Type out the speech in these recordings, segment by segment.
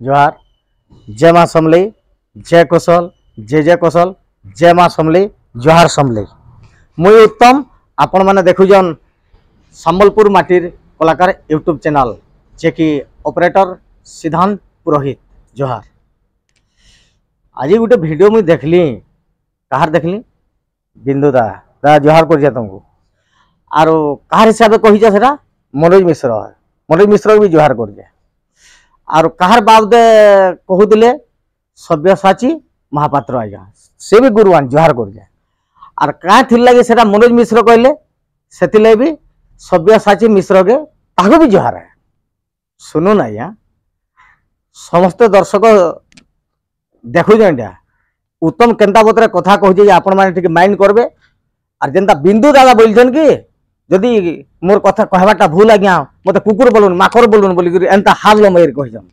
जोहार। जय माँ समलेई, जय कौशल, जय कौशल, जय माँ समलेई, जोहार समलेई। मुई उत्तम, आपण मैंने देखुन संबलपुर माटीर कलाकार यूट्यूब चैनल जे कि ऑपरेटर सिद्धांत पुरोहित। जोहार। आज गोटे वीडियो मुई देखली, कहार देखली बिंदु दा दा जोहार कर तुमको। आर कहार हिसाब से कही सेटा मनोज मिश्र, मनोज मिश्र भी जोहार कर। आर कहार बाबदे कहूले सब्यसाची महापात्र आज्ञा से भी गुरुवान जोहार कर। आर क्या थी लगे से मनोज मिश्र कहले से भी सब्यसाची मिश्र के ताको भी जोहार है। सुनुन आज्ञा समस्त दर्शक देखुन इंडिया उत्तम केन्ता बतरे कथा कहूँ आपण मैंने माइंड करबे। आर जेनता बिंदु दादा बोलछन कि जदि मोर कथा कहबाटा भूल आज्ञा मत कुकुर बोलुन माखर बोलुन बोली एंता हाथ लमाइर कहजन।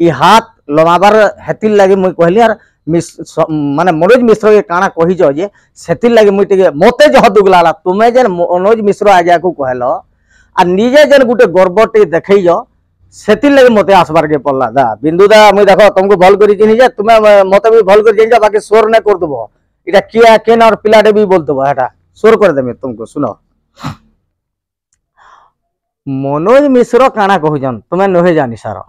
ई हाथ लमाबार हेतिल लगे मुई कहली। आर माने मनोज मिश्र के काना कही जे सेतिल लगे मुई टिके मते जह दुगला तुमे जेन मनोज मिश्र आज्ञा को कहलो आ निजे जेन गुटे गर्व टे देखई सेतिल लगे मते आसबार के पड़ला। दा बिंदु दा मुई देखो तुमको भल करी चिन्हि जे तुमे मते भी भल करी चिन्हि बाकी शोर नै कर दबो। इटा किया केन और पिलाडे भी बोल दबो एटा शोर कर देमे तुमको। सुनो मनोज मिश्र काना कहजन तुम्हें नुहे जानी सार।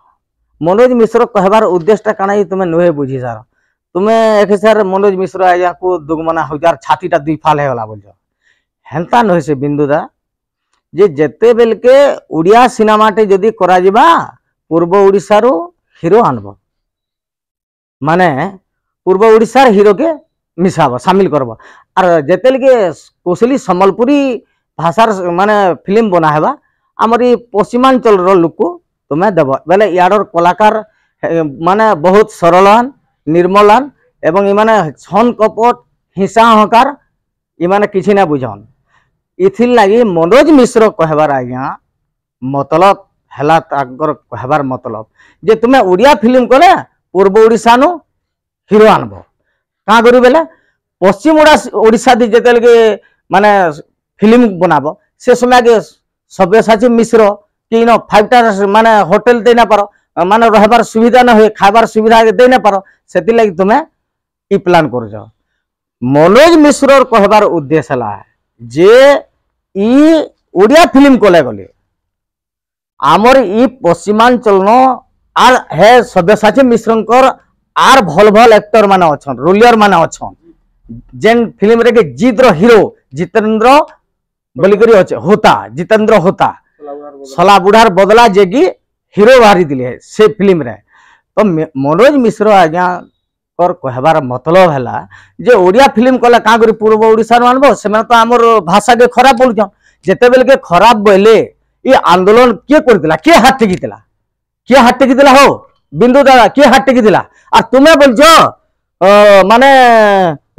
मनोज मिश्र कहबार उद्देश्य काना तुम्हें नुहे बुझी सार। तुम्हें एक सर मनोज मिश्र आज्ञा को दुगमना हजार छातीटा दुई फाल है बोल हेन्ता नुहे से बिंदुदा जे जेते बेल के उड़िया सिनेमाटे जदि करा जिबा पूर्व ओडिसा रो हीरो आनबो माने पूर्व ओडिसा हीरो के मिसाबो शामिल करबो। आर जेतेल के कोसली संबलपुरी भाषार माने फिल्म बना हेबा आमरी पश्चिमांचल लोक को तुम्हें देव बेले यार कलाकार माने बहुत सरलान निर्मलान एवं इमाने छन कपट हिंसा हकार इमाने किसी ना बुझन। इथिर लगी मनोज मिश्र कहबार आज्ञा मतलब हैला ताकर कहबार मतलब जे तुम्हें उड़िया फिल्म करे पूर्व ओडिशा नु हीरो आनबो का करू बेले पश्चिम ओडिशा दी जेतेल के माने फिल्म बनाबो से समय के सब्यसाची मिश्र कि न 5 स्टार माने होटल दे ना पारो माने रहबार सुविधा न होए खाबार सुविधा दे ना पारो सेति लागि तुमे ई प्लान कर जाओ। मनोज मिश्र कहबार उद्देश्य हला जे ई ओडिया फिल्म कोले गले आमर ई पश्चिमांचल न आर हे सब्यसाची मिश्रंकर आर भल भल एक्टर माने अछन रोलियर माने अछन जेन फिल्म रे के जीत रो हीरो जितेंद्र बोली करी अच्छे होता जितेंद्र होता सला बुढ़ार बदला जेगी हीरो बाहरी दिले से फिल्म रे। तो मनोज मिश्र आज्ञा कर कहबार मतलब है जे ओडिया फिल्म कला का करी पूर्व ओडिशा रो आनबो से तो आमर भाषा के खराब बोलछन जेते बेल के खराब बोले ये आंदोलन के करतिला के हाथ टेकितिला के हाथ टेकितिला हो बिंदु दादा के हाथ टेकितिला। आ तुमे बोलछो माने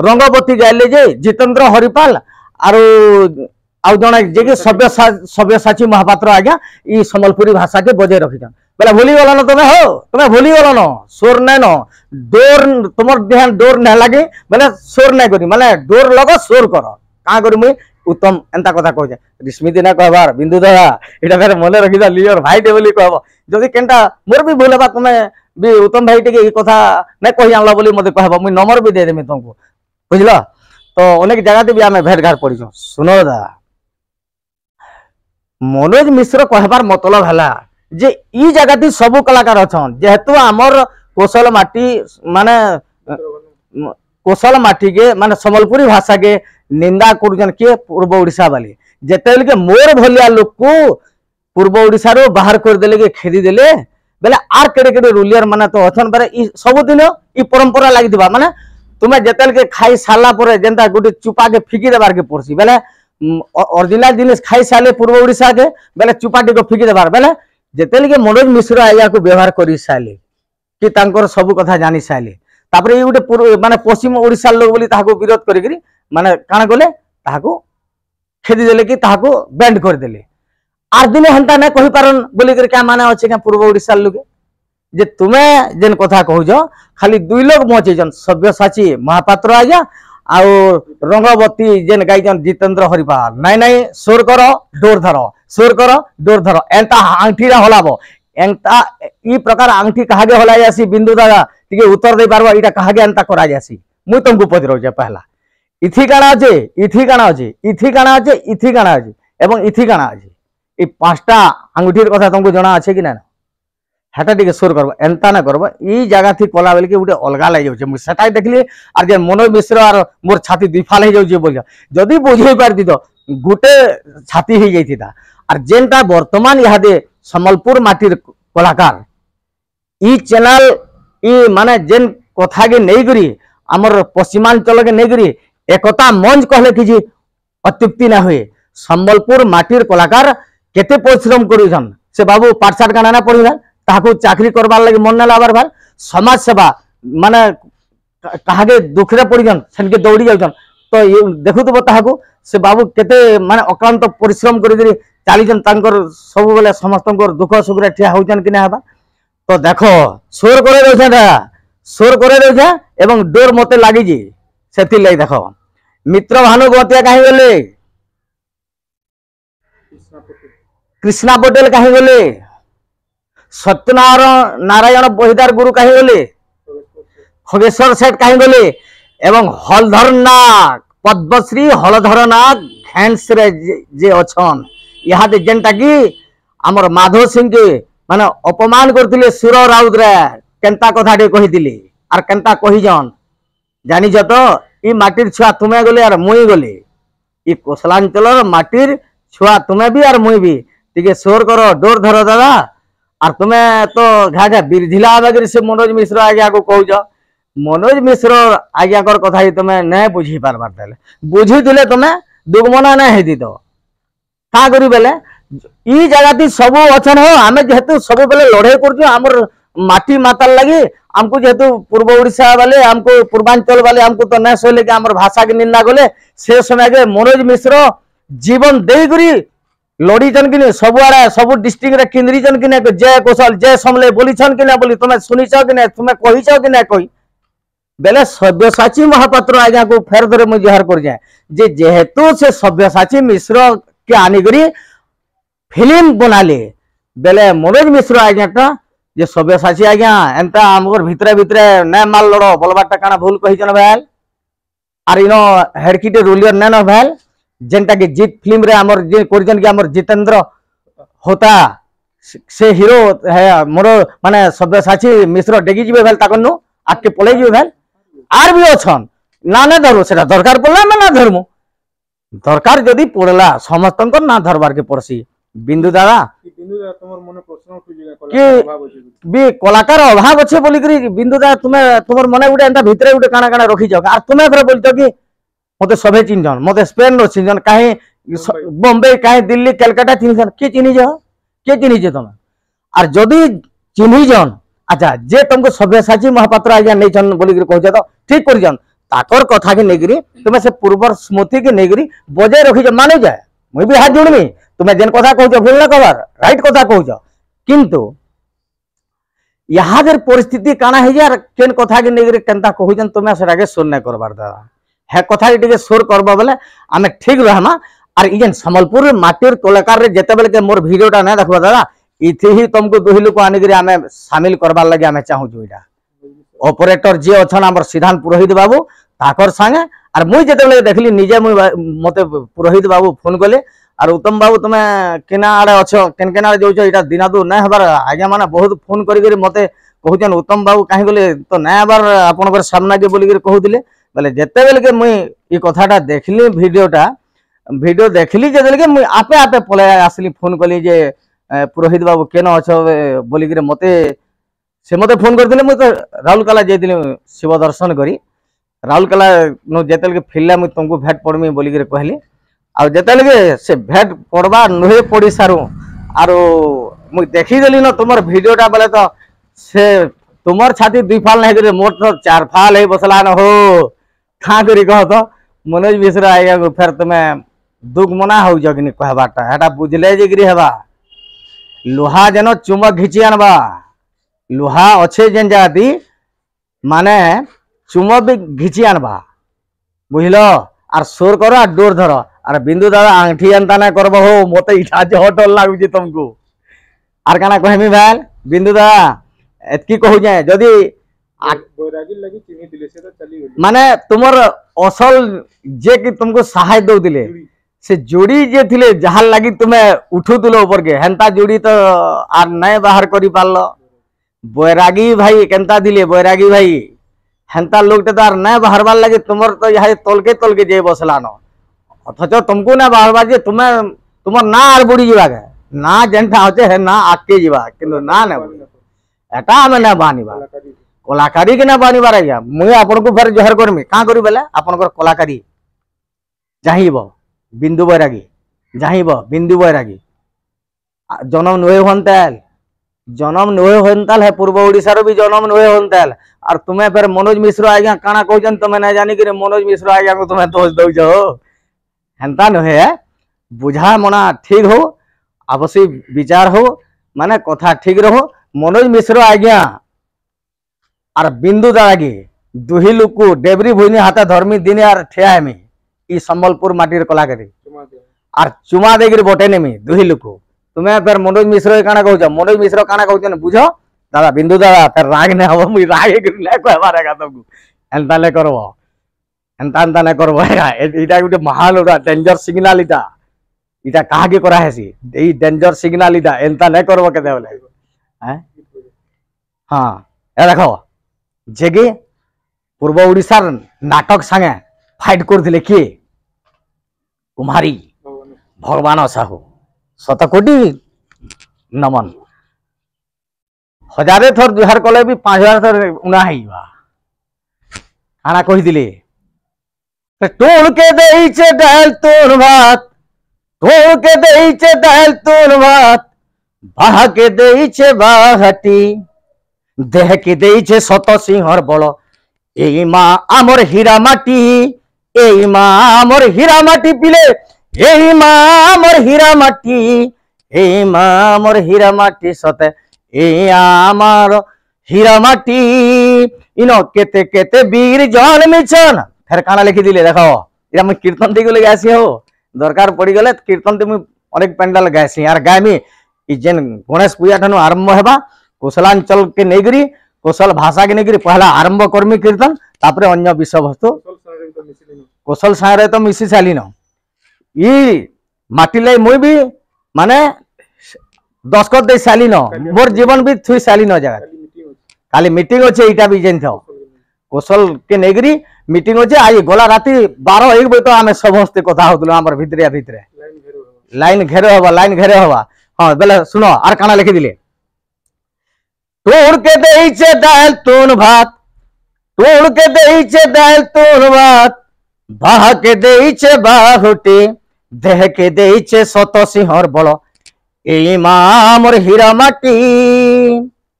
रंगवती गाइले जे जितेंद्र हरिपाल आरो आउ जने जे सब्यसाची महापात्र आज्ञा ई संबलपुरी भाषा के बजे रखिछन बोले भूली गल न तुमे हो तुमे भूली गल न शोर नै न डोर तुमर ध्यान डोर न लागे बोले शोर नै करी माने डोर लगो शोर कर का करी मुई उत्तम एंता कथा कहजे स्मृति ना कहबार बिंदु दादा एटा फेर मने रखि दा लियर भाई टे बोली कहबो जदि केनटा मोर भी भूल बा तुमे भी उत्तम भाई टे ई कथा नै कहि आनला बोली मते कहबो मुई नंबर भी दे देमी तुमको बुझलो। तो अनेक जगह ते भी आमे भेट घाट पड़िछो। सुनो दा मनोज मिश्र कहबार मतलब है जे ई जगह ती सब कलाकार अछन जेहेतु आमर कौशल माटी माने कौशल माटी के माने संबलपुरी भाषा के निंदा करुजन के पूर्व ओडिशा वाली जेतेल के मोर भलिया लोक को पूर्व ओडिशा रो बाहर कर देले के खेदी देले बेले आर केडे केडे रूलियर माने तो अछन बारे ई सब दिन ई परंपरा लागि दिबा माने तुमे जेतेल के खाई साला परे जेंता गुटे चुपा के फिकी देबार के पड़सी बेले ओरिजिनल जिनिस खाई साले पूर्व ओडिशा के बेले चुपाटी को फिकी देबार बेले जेतेल के मनोज मिश्र आया को व्यवहार करी साले कि तांकर सब कथा जानी साले तापरे ई गुटे माने पश्चिम ओडिशा लोग बोली ताहाको विरोध करी माने काना गले ताहाको खेदी देले कि ताहाको बैंड कर देले आर दिने हंता नै कहि पारन बोली कर क्या माने अछि के पूर्व ओडिशा लोग जे तुमे जेन कथा कहूजो खाली दुई लोग मचेजन सब्यसाची महापात्र आया आउ रंगवती जेन गाइजन जितेंद्र हरिपाल नाई नाई शोर करो डोर धरो शोर करो डोर धरो एंता आंठीरा हलाबो एंता ई प्रकार आंगठी कहागे होला जासी बिंदु दादा टिके उत्तर दे पारबा इटा कहागे एंता करा जासी मुई तुमको पचरो जे पहला इथि काना अछि इथि काना अछि इथि काना अछि इथि काना अछि एवं इथि काना अछि ई पांचटा आंगुठीर कथा तुमको जणा अछि कि ना हेटा टिके सोर करबा एंता ना करबा ई जगह थी कोला बेल के उटे अलगा लागि जाउछे मु सेटाई देखली आर जे मनोज मिश्र आर मोर छाती दुई फाल हे जाउछे बोलिया जदी बुझै पारती तो गुटे छाती हे जाइथिता आर जेनटा वर्तमान इहादे सम्बलपुर माटीर कलाकार ई चैनल ई माने जेन कथा के नहीं करी हमर पश्चिमांचल के नहीं करी एकता मंच कहले कि अत्युक्ति ना हुए सम्बलपुर माटीर कलाकार केते परिश्रम करूछन से बाबू पाठशाठ का ना पढ़िला ताको चाकरी करबार लगे मन ना लाबार भाल समाज सेवा माने कहागे दुखरे पड़िजन सेनके दौड़ी जाउछन तो देखुथबो ताहाको से बाबू केते माने अक्लांत परिश्रम करी चालीजन तांकर सब बेले समस्तंकर दुख सुख रे ठिया होउछन कि ना हबा तो देखो सोर करे रहछा सोर करे रहछा एवं डोर मते लागि जी सेति लई देखो मित्र भानुगतिया काहे गेले कृष्णा पटेल काहे गेले सत्यनारायण नारायण बहिदार गुरु काहे गेले खगेश्वर सेठ काहे गेले एवं हलधर नाग पद्मश्री हलधर नाग घैंस रे जे अछन यहाँ दे जेनटा की हमर माधव सिंह के माने अपमान करथिले सुर राउत रे केनता कथा टे कहिथिले आर केनता कहिजन जानि छ तो ई माटीर छुआ तुमे गले आर मुई गले ई कोसलांचलर माटीर छुआ तुमे भी आर मुई भी टिके सोर करो डोर धरो दादा आर तुमे तो घा घा बिरधिला आगे से मनोज मिश्र आज्ञा को कहूछ मनोज मिश्र आज्ञाकर कथा ही तुमे नहीं बुझी पारबार ताले बुझी दिले तुमे दुगमना नहीं हेदी तो का करी बेले ई जगह सब अच्छन हो आमे जेहेतु सब बेले लड़ाई कर हमर माटी माताल लगी हमको जेहेतु पूर्व ओडिशा वाले हमको पूर्वांचल वाले हमको तो नहीं सोले कि हमर भाषा के निंदा गले से समय के मनोज मिश्र जीवन दे करी लड़ीचन कि सब आड़े सब डिस्ट्रिक्ट रे केंद्रीचन कि जय कौशल जय समले बोलीछन कि ना बोली तुम सुनीच कि ना तुम कहीच कि ना कही बेले सव्यसाची महापात्र आज्ञा को फेर धरे मुझे जुहार कर जाए जे जेहेतु से सव्यसाची मिश्र के आनिकरी फिल्म बनाले बेले मनोज मिश्र आज्ञाटा जे सव्यसाची आज्ञा एंता आमर भितरे भितरे न माल लड़ो बोलबारटा काना भूल कहिछन भाल आर इनो हेडकिटे रोलियर न भाल जेनटा के जीत फिल्म रे हमर जे करजन के हमर जितेंद्र होता से हीरो है मोर माने सव्यसाची मिश्र डेगी जिबे भाल ताकनु आके पळे जिबे भाल आर भी अछन ना ना धरो सेटा दरकार पड़ला ना धरमु दरकार जदि पड़ला समस्तंकर ना धरबार के पड़सी बिंदु दादा तमर मने प्रश्न उठि जे कि कलाकार अभाव अच्छे बोली करी बिंदु दादा तुमे तुमर मने गुटे एंता भितरे गुटे काना काना रखी जाओ आर तुमे फेर बोलतो कि मते सभे चिन्हन मते स्पेन रो चिन्हन काहे बॉम्बे काहे दिल्ली कलकत्ता चिन्हन के चिन्हि जे तुम आर जदि चिन्हि जन अच्छा जे तुमको सव्यसाची महापात्र आज्ञा नहीं छन बोली करी कहछ तो ठीक कर जन ताकर कथा के नेगरी तुमे से पूर्व स्मृति के नेगरी बजाय रखी जा माने जाए मुई भी हाथ जोड़मी तुमे जेन कथा कहछ भूल ना कबार राइट कथा कहछ किंतु यहाँ परिस्थिति काना है यार केन कथा के नेगरी केनता कहूजन तुमे सेटा के सुन ना करबार दादा है कथा टिके सोर करबा बेले आमे ठीक रहमा आर इजन सम्बलपुर माटीर कलाकार रे जेते बेले के मोर वीडियोटा ना देखबा दादा इथि ही तुमको दुही लोक आनि करी आमे शामिल करबार लागि आमे चाहू जुइडा ऑपरेटर जे अछन हमर सिद्धांत पुरोहित बाबू ताकर संगे आर मुई जेते बेले देखली निजे मुई मते पुरोहित बाबू फोन कले आर उत्तम बाबू तुमे केना आड़े अछो केन केना जोइछ इटा दिनादु नै हबार आज्ञा माने बहुत फोन करी करी मते कहउछन उत्तम बाबू काहे गले तो नै हबार आपनकर सामना के बोली करी कहउदिले बोले जेते बेले के मुई ई कथाटा देखली वीडियो देखली जे बेले के मुई आपे आपे पळे आसली फोन कली जे पुरोहित बाबू केन अछो बोली करी मते से मते फोन करथिले मुई तो राउरकेला जाइथिले शिव दर्शन करी राउरकेला नो जेते के फिरला मुई तुमको भेट पड़मी बोली करी कहली आ जेते के से भेट पड़बा नुहे पड़ी सारू आरो मुई देखि देली न तुमर वीडियोटा बेले तो से तुमर छाती दुई फाल नहीं करे मोर तो चार फाल है बसला न हो खा करी कह तो मनोज मिश्र आइया को फेर तुमे दुख मना हो जगनी कहबाटा एटा बुझले जे गिरी हेबा लोहा जन चुमक घिची आनबा लोहा अच्छे जेन जाती माने चुमक भी घिची आनबा बुझलो आर सोर करो आर डोर धरो आर बिंदु दादा आंगठी अंता ना करबो हो मते इठा जे हटल लागुची तुमको आर काना कहमी भाल बिंदु दा एतकी कहू जाए जदि बैरागी लगी चिन्ही दिले से तो चली गई माने तुमर असल जे कि तुमको सहाय दो दिले से जोड़ी जे थिले जहार लगी तुम्हें उठू दिलो ऊपर के हेंता जोड़ी तो आर नए बाहर करी पारलो बैरागी भाई केंता दिले बैरागी भाई हेंता लोग तो आर नए बाहर बार लगे तुमर तो यहाँ तोल के जे बसलानो अथच तुमको ना बाहर बार जे तुम्हें तुमर ना आर बुड़ी जीवा के ना जेंठा होचे है ना आके जीवा किंतु ना ना एटा हमें ना बानीबा कलाकारी के ना बानीबा रहिया मुझे आपन को फिर जोहर करमी का करी बेले आपन को कलाकारी चाहिबो बिंदु बैरागी चाहिबो बिंदु बैरागी जन्म नुहे होनताल है पूर्व ओडिशार भी जन्म नुहे होनताल और तुम्हें फिर मनोज मिश्र आज्ञा काना कहजन तुम्हें ना जानी कि मनोज मिश्र आज्ञा को तुम्हें दोष दौज हेंता नुहे बुझा मना ठीक हो आवश्यक विचार हो माने कथा ठीक रहो मनोज मिश्र आज्ञा और बिंदु दागी दुही लोक डेबरी भुनी हाथ धर्मी दिने और ठिया हेमी ई संबलपुर माटीर कलाकारी और चुमा देगिर बटे नेमी दुही लोक तुम्हें फिर मनोज मिश्र काना कहछ मनोज मिश्र काना कहछ बुझ दादा बिंदु दादा फिर राग ने हबो मुई राग करी ले कहबारेगा तुमको एंता ले करबो एंता ने करबो एटा गुटे महाल डेंजर सिग्नल इटा कहा के करा हेसी ए डेंजर सिग्नल इटा एंता नै करबो केते बोले हैं हां ए देखो जेगे पूर्व ओडिशार नाटक संगे फाइट करथिले के कुमारी भगवान साहू शतकोटी नमन हजारे थर जुहार कले भी 5000 थर उना हेइबा आना कहि दिले टोल के देइचे डाल तोर भात टोल के देइचे डाल तोर भात बाहा के देइचे बाहाटी देह के देइचे शत सिंहर बल एई माँ आमर हीरा माटी एई माँ आमर हीरा माटी पिले एई माँ आमर हीरा माटी एई माँ आमर हीरा माटी सते ए आमार हीरा माटी इनो केते केते वीर जन मिछन फेर काना लिखि दिले देखो इरा मैं कीर्तन दिगो ले गासी हो दरकार पड़ी गले कीर्तन ते मैं अनेक पेंडाल गासी यार गामी ई जेन गणेश पूजा ठनु आरंभ हेबा कुशलांचल के नेगरी कौशल भाषा के नेगरी पहला आरंभ कर्मी कीर्तन तापरे अन्य विषय वस्तु कौशल सारे तो मिसी सालिनो ई माटी लै मुई भी माने दस्खत दे सालिनो मोर जीवन भी थुई सालिनो जगह खाली मीटिंग होचे इटा भी जेन थो कौशल के नेगरी मीटिंग होचे आज गला राती 12-1 बजे तो आमे समस्त कथा होतलो हमर भितरे लाइन घेरे हवा हां बेले सुनो आर काना लिखि दिले तोड़ के देइचे दाल तोन भात तोड़ के देइचे दाल तोन भात बाह के देइचे बाहुटी देह के देइचे शत सिंहर बल एई माँ मोर हीरा माटी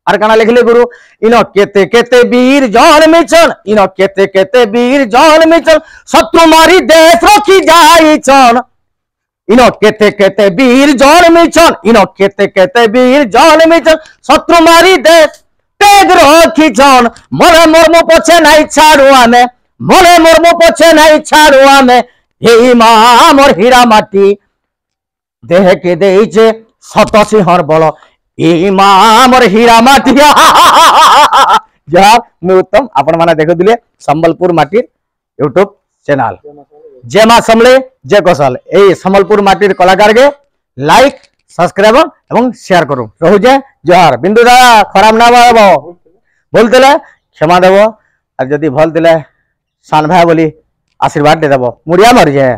आर काना लिखले गुरु इनो केते केते वीर जन मिछन इनो केते केते वीर जन मिछन शत्रु मारी देश रखी जाइछन इनो केते केते वीर जन मिछन इनो केते केते वीर जन मिछन शत्रु मारी देश तेग रखिछन मोरे मर्म पछे नाई छाड़ू आमे मोरे मर्म पछे नाई छाड़ू आमे एई माँ मोर हीरा माटी देह के देइचे शत सिंहर बल एई माँ मोर हीरा माटी जहाँ मैं उत्तम आपण माने देखो दिले संबलपुर माटीर यूट्यूब चैनल जय माँ समले जय कौशल ए संबलपुर माटीर कलाकार के लाइक सब्सक्राइब एवं शेयर करूँ रहू जय जोहार बिंदु दादा खराब ना भाव भूल दिले क्षमा देव और जदि भल दिले सान भाई बोली आशीर्वाद दे देव मुड़िया मर जाए।